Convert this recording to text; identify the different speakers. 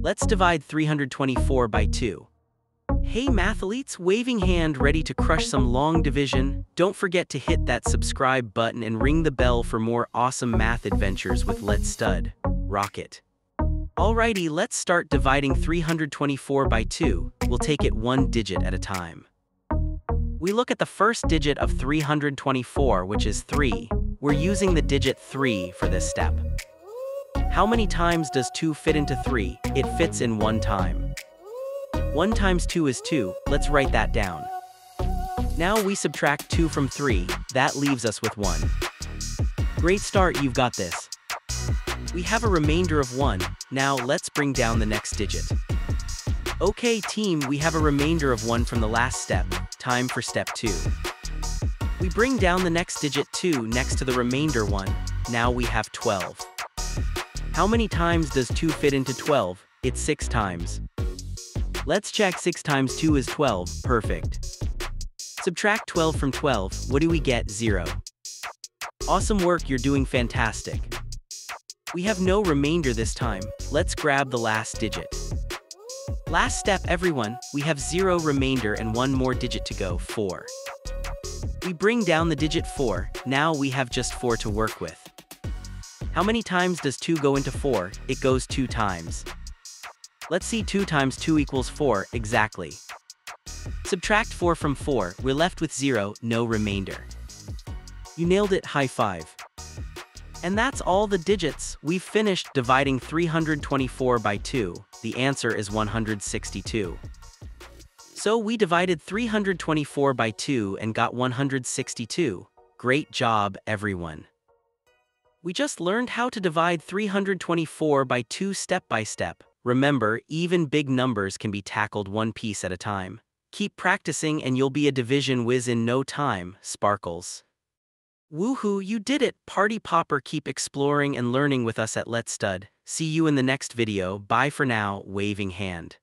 Speaker 1: Let's divide 324 by 2. Hey mathletes, waving hand ready to crush some long division. Don't forget to hit that subscribe button and ring the bell for more awesome math adventures with Let's Stud. Rock it. Alrighty, let's start dividing 324 by 2. We'll take it one digit at a time. We look at the first digit of 324, which is 3. We're using the digit 3 for this step. How many times does 2 fit into 3? It fits in one time. 1 times 2 is 2. Let's write that down. Now we subtract 2 from 3. That leaves us with 1. Great start, you've got this. We have a remainder of 1. Now let's bring down the next digit. Okay team, we have a remainder of 1 from the last step. Time for step 2. We bring down the next digit 2 next to the remainder 1. Now we have 12. How many times does 2 fit into 12? It's 6 times. Let's check. 6 times 2 is 12. Perfect. Subtract 12 from 12. What do we get? 0. Awesome work, you're doing fantastic. We have no remainder this time. Let's grab the last digit. Last step everyone, we have 0 remainder and 1 more digit to go, 4. We bring down the digit 4, now we have just 4 to work with. How many times does 2 go into 4? It goes 2 times. Let's see, 2 times 2 equals 4, exactly. Subtract 4 from 4, we're left with 0, no remainder. You nailed it, high five. And that's all the digits. We've finished dividing 324 by 2. The answer is 162. So we divided 324 by 2 and got 162. Great job, everyone. We just learned how to divide 324 by 2 step by step. Remember, even big numbers can be tackled one piece at a time. Keep practicing and you'll be a division whiz in no time, Sparkles. Woohoo, you did it, Party Popper. Keep exploring and learning with us at Let's Stud. See you in the next video. Bye for now, waving hand.